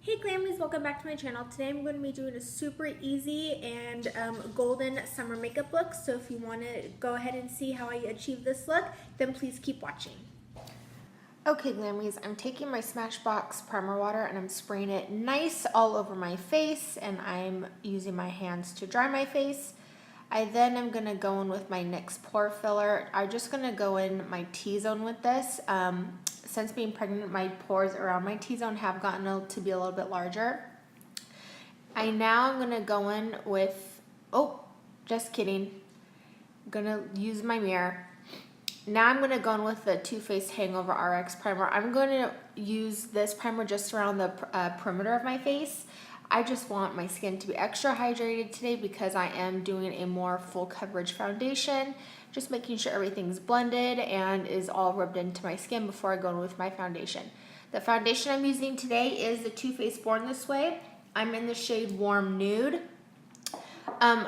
Hey Glammies, welcome back to my channel. Today I'm going to be doing a super easy and golden summer makeup look. So if you want to go ahead and see how I achieve this look, then please keep watching. Okay Glammies, I'm taking my Smashbox primer water and I'm spraying it nice all over my face, and I'm using my hands to dry my face. I then am going to go in with my NYX pore filler. I'm just going to go in my T-zone with this. Since being pregnant, my pores around my T-zone have gotten to be a little bit larger. I'm going to go in with, just kidding. I'm going to use my mirror. Now I'm going to go in with the Too Faced Hangover RX primer. I'm going to use this primer just around the perimeter of my face. I just want my skin to be extra hydrated today because I am doing a more full coverage foundation. Just making sure everything's blended and is all rubbed into my skin before I go in with my foundation. The foundation I'm using today is the Too Faced Born This Way. I'm in the shade Warm Nude. And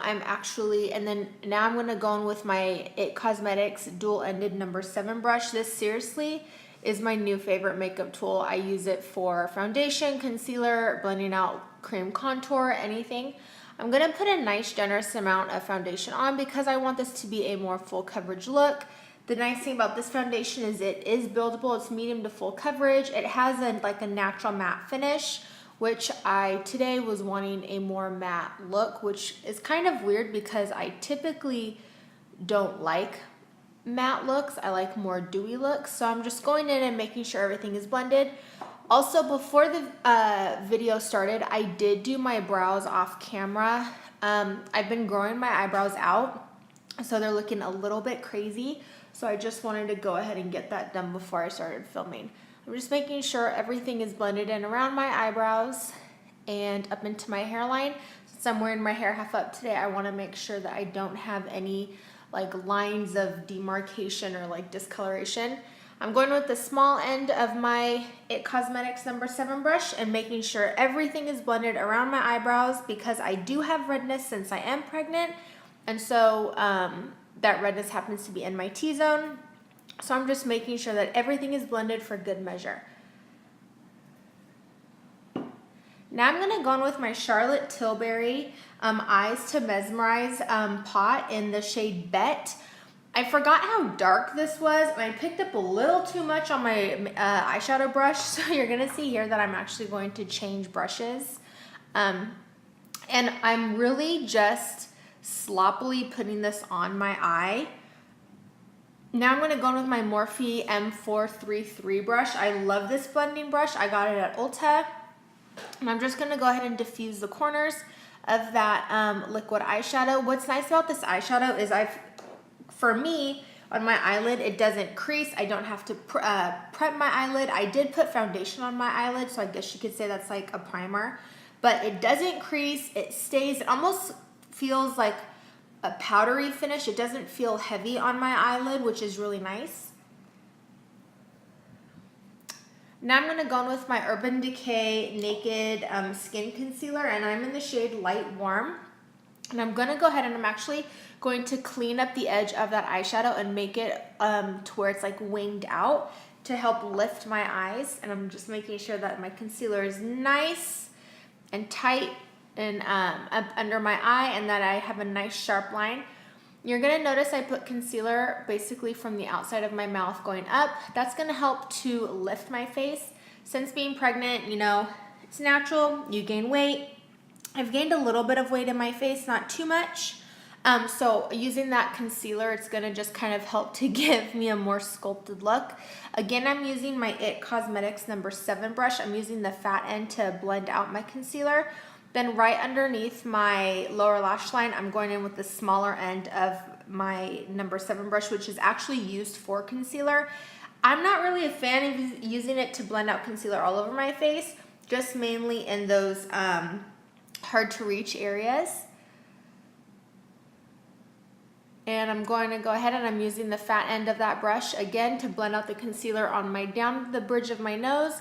then now I'm going to go in with my It Cosmetics dual-ended number 7 brush. This seriously is my new favorite makeup tool. I use it for foundation, concealer, blending out cream contour, anything. I'm going to put a nice generous amount of foundation on because I want this to be a more full coverage look. The nice thing about this foundation is it is buildable. It's medium to full coverage. It has a natural matte finish, which I today was wanting a more matte look, which is kind of weird because I typically don't like matte looks. I like more dewy looks. So I'm just going in and making sure everything is blended. Also, before the video started, I did do my brows off camera. I've been growing my eyebrows out, so they're looking a little bit crazy. So I just wanted to go ahead and get that done before I started filming. I'm just making sure everything is blended in around my eyebrows and up into my hairline. Since I'm wearing my hair half up today, I want to make sure that I don't have any lines of demarcation or discoloration. I'm going with the small end of my It Cosmetics number 7 brush and making sure everything is blended around my eyebrows because I do have redness since I am pregnant, and so that redness happens to be in my T-zone. So I'm just making sure that everything is blended for good measure. Now I'm going to go in with my Charlotte Tilbury Eyes to Mesmerize pot in the shade Bet. I forgot how dark this was, and I picked up a little too much on my eyeshadow brush, so you're going to see here that I'm actually going to change brushes. And I'm really just sloppily putting this on my eye. Now I'm going to go in with my Morphe M433 brush. I love this blending brush. I got it at Ulta. And I'm just going to go ahead and diffuse the corners of that liquid eyeshadow. What's nice about this eyeshadow is for me, on my eyelid, it doesn't crease. I don't have to prep my eyelid. I did put foundation on my eyelid, so I guess you could say that's like a primer. But it doesn't crease. It stays. It almost feels like a powdery finish. It doesn't feel heavy on my eyelid, which is really nice. Now I'm going to go in with my Urban Decay Naked Skin Concealer, and I'm in the shade Light Warm. And I'm going to go ahead and I'm actually going to clean up the edge of that eyeshadow and make it to where it's winged out to help lift my eyes. And I'm just making sure that my concealer is nice and tight and up under my eye, and that I have a nice sharp line. You're going to notice I put concealer basically from the outside of my mouth going up. That's going to help to lift my face. Since being pregnant, it's natural. You gain weight. I've gained a little bit of weight in my face, not too much. So using that concealer, it's going to just kind of help to give me a more sculpted look. Again, I'm using my It Cosmetics number 7 brush. I'm using the fat end to blend out my concealer. Then right underneath my lower lash line, I'm going in with the smaller end of my number 7 brush, which is actually used for concealer. I'm not really a fan of using it to blend out concealer all over my face, just mainly in those hard to reach areas. And I'm going to go ahead and I'm using the fat end of that brush again to blend out the concealer on down the bridge of my nose,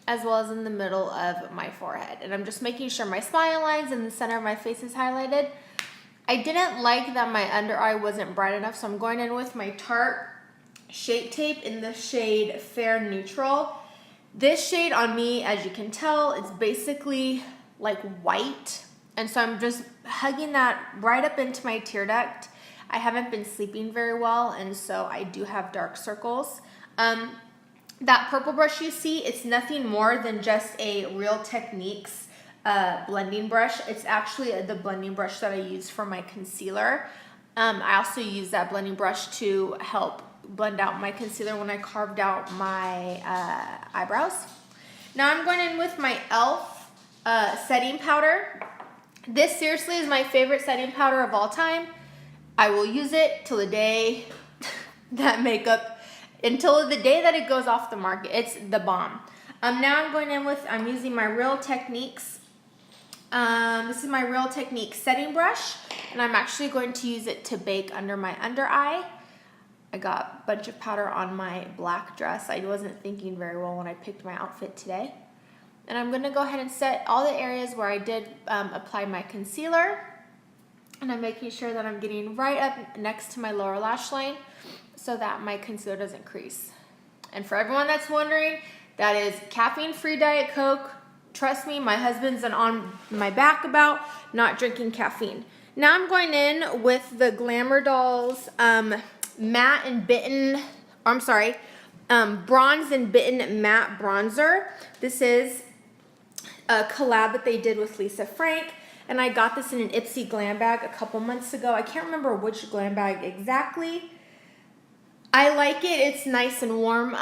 as well as in the middle of my forehead. And I'm just making sure my smile lines in the center of my face is highlighted. I didn't like that my under eye wasn't bright enough, so I'm going in with my Tarte Shape Tape in the shade Fair Neutral. This shade on me, as you can tell, it's basically like white. And so I'm just hugging that right up into my tear duct. I haven't been sleeping very well, and so I do have dark circles. That purple brush you see, it's nothing more than just a Real Techniques blending brush. It's actually the blending brush that I use for my concealer. I also use that blending brush to help blend out my concealer when I carved out my eyebrows. Now I'm going in with my e.l.f. setting powder. This seriously is my favorite setting powder of all time. I will use it till the day that makeup, until the day that it goes off the market. It's the bomb. Now I'm going in with, I'm using my Real Techniques. This is my Real Techniques setting brush, and I'm actually going to use it to bake under my under eye. I got a bunch of powder on my black dress. I wasn't thinking very well when I picked my outfit today. And I'm gonna go ahead and set all the areas where I did apply my concealer. And I'm making sure that I'm getting right up next to my lower lash line so that my concealer doesn't crease. And for everyone that's wondering, that is caffeine-free Diet Coke. Trust me, my husband's on my back about not drinking caffeine. Now I'm going in with the Glamour Dolls Matte and Bitten, Bronze and Bitten Matte Bronzer. This is a collab that they did with Lisa Frank. And I got this in an Ipsy glam bag a couple months ago. I can't remember which glam bag exactly. I like it. It's nice and warm,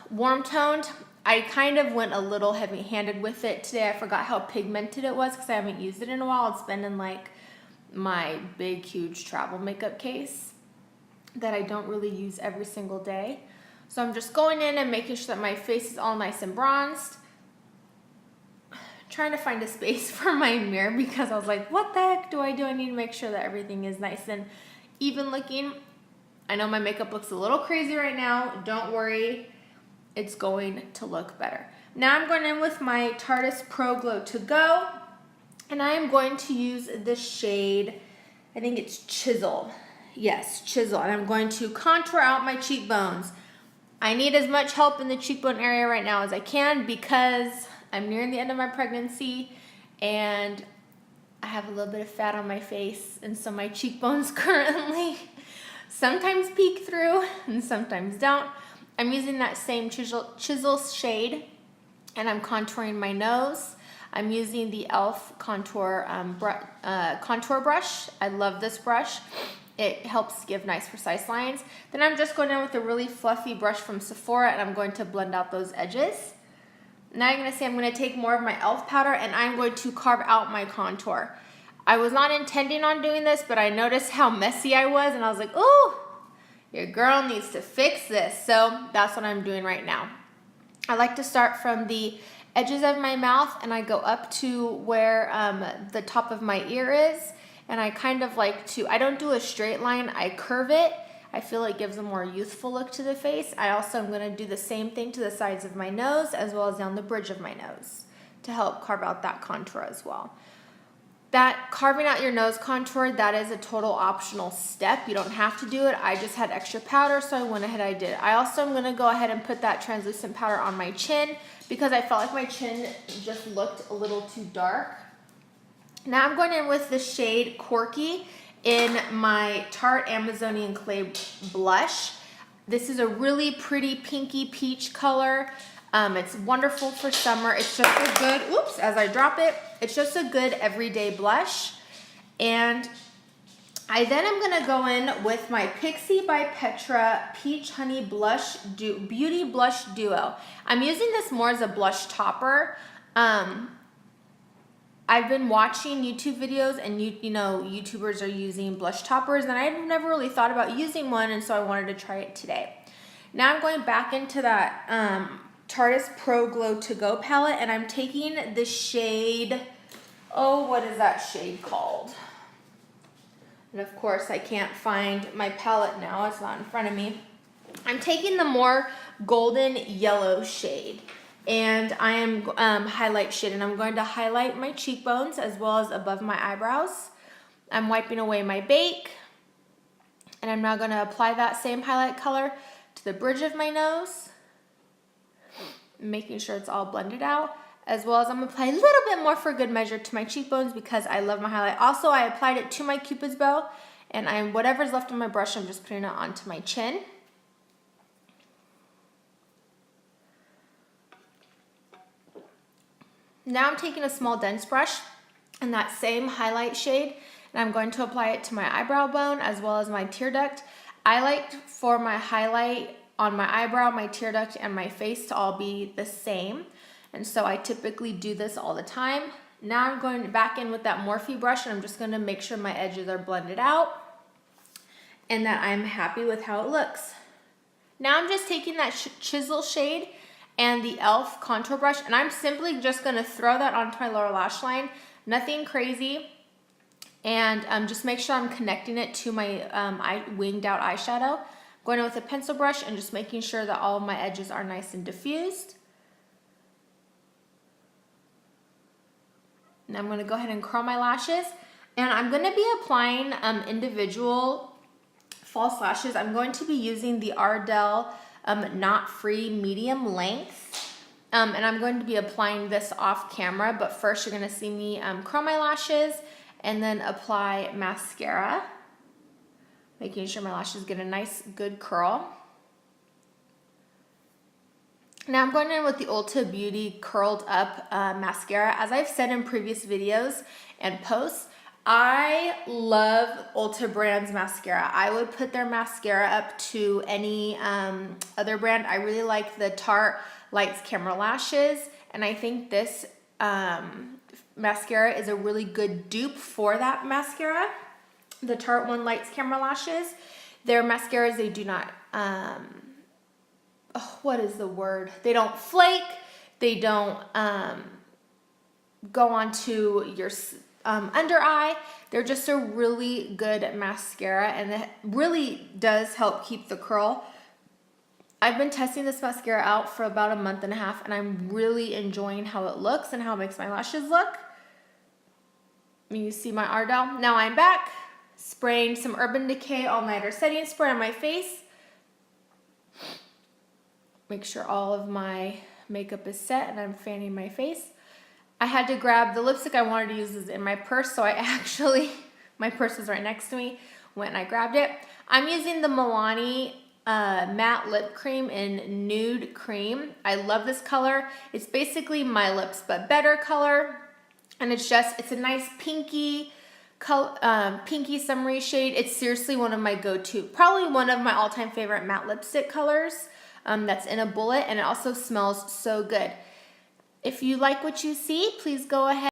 warm toned. I kind of went a little heavy handed with it today. I forgot how pigmented it was because I haven't used it in a while. It's been in like my big, huge travel makeup case that I don't really use every single day. So I'm just going in and making sure that my face is all nice and bronzed. Trying to find a space for my mirror because I was like, what the heck do? I need to make sure that everything is nice and even looking. I know my makeup looks a little crazy right now. Don't worry, it's going to look better. Now I'm going in with my Tarte Pro Glow To Go, and I am going to use this shade, I think it's Chisel. Yes, Chisel. And I'm going to contour out my cheekbones. I need as much help in the cheekbone area right now as I can because I'm nearing the end of my pregnancy and I have a little bit of fat on my face, and so my cheekbones currently sometimes peek through and sometimes don't. I'm using that same chisel shade and I'm contouring my nose. I'm using the e.l.f. contour brush. I love this brush. It helps give nice precise lines. Then I'm just going in with a really fluffy brush from Sephora and I'm going to blend out those edges. Now you're going to see I'm going to take more of my e.l.f. powder and I'm going to carve out my contour. I was not intending on doing this, but I noticed how messy I was and I was like, ooh, your girl needs to fix this. So that's what I'm doing right now. I like to start from the edges of my mouth and I go up to where the top of my ear is. And I kind of like to, I don't do a straight line, I curve it. I feel it gives a more youthful look to the face. I also am going to do the same thing to the sides of my nose as well as down the bridge of my nose to help carve out that contour as well. That carving out your nose contour, that is a total optional step. You don't have to do it. I just had extra powder, so I went ahead and I did it. I also am going to go ahead and put that translucent powder on my chin because I felt like my chin just looked a little too dark. Now I'm going in with the shade Corky in my Tarte Amazonian Clay blush. This is a really pretty pinky peach color. It's wonderful for summer. It's just a good, oops, as I drop it, it's just a good everyday blush. And I then am gonna go in with my Pixie by Petra Peach Honey Blush Beauty Blush Duo. I'm using this more as a blush topper. I've been watching YouTube videos and you know, YouTubers are using blush toppers and I've never really thought about using one, and so I wanted to try it today. Now I'm going back into that Tarte Pro Glow To Go palette and I'm taking the shade, oh, what is that shade called? And of course I can't find my palette now, it's not in front of me. I'm taking the more golden yellow shade. And I am highlight shade, and I'm going to highlight my cheekbones as well as above my eyebrows. I'm wiping away my bake, and I'm now going to apply that same highlight color to the bridge of my nose making sure it's all blended out, as well as I'm gonna apply a little bit more for good measure to my cheekbones because I love my highlight. Also, I applied it to my Cupid's bow, and whatever's left on my brush, I'm just putting it onto my chin. Now I'm taking a small dense brush in that same highlight shade, and I'm going to apply it to my eyebrow bone as well as my tear duct. I like for my highlight on my eyebrow, my tear duct, and my face to all be the same. And so I typically do this all the time. Now I'm going back in with that Morphe brush, and I'm just gonna make sure my edges are blended out and that I'm happy with how it looks. Now I'm just taking that chisel shade and the e.l.f. contour brush, and I'm simply just gonna throw that onto my lower lash line. Nothing crazy. And just make sure I'm connecting it to my winged out eyeshadow. Going in with a pencil brush and just making sure that all of my edges are nice and diffused. Now I'm gonna go ahead and curl my lashes, and I'm gonna be applying individual false lashes. I'm going to be using the Ardell Knot Free medium length, and I'm going to be applying this off camera, but first you're gonna see me curl my lashes and then apply mascara, making sure my lashes get a nice good curl. Now I'm going in with the Ulta Beauty Curled Up mascara. As I've said in previous videos and posts, I love Ulta brand's mascara. I would put their mascara up to any other brand. I really like the Tarte Lights Camera Lashes, and I think this mascara is a really good dupe for that mascara. The Tarte One Lights Camera Lashes. Their mascaras, they do not, what is the word? They don't flake. They don't go onto your under eye. They're just a really good mascara, and it really does help keep the curl. I've been testing this mascara out for about a month and a half, and I'm really enjoying how it looks and how it makes my lashes look. You see my Ardell. Now I'm back, spraying some Urban Decay All Nighter Setting Spray on my face. Make sure all of my makeup is set, and I'm fanning my face. I had to grab the lipstick I wanted to use is in my purse, so I actually, my purse is right next to me when I grabbed it. I'm using the Milani matte lip cream in Nude Cream. I love this color. It's basically My Lips but better color, and it's a nice pinky color, pinky summery shade. It's seriously one of my go-to, probably one of my all-time favorite matte lipstick colors. That's in a bullet, and it also smells so good. If you like what you see, please go ahead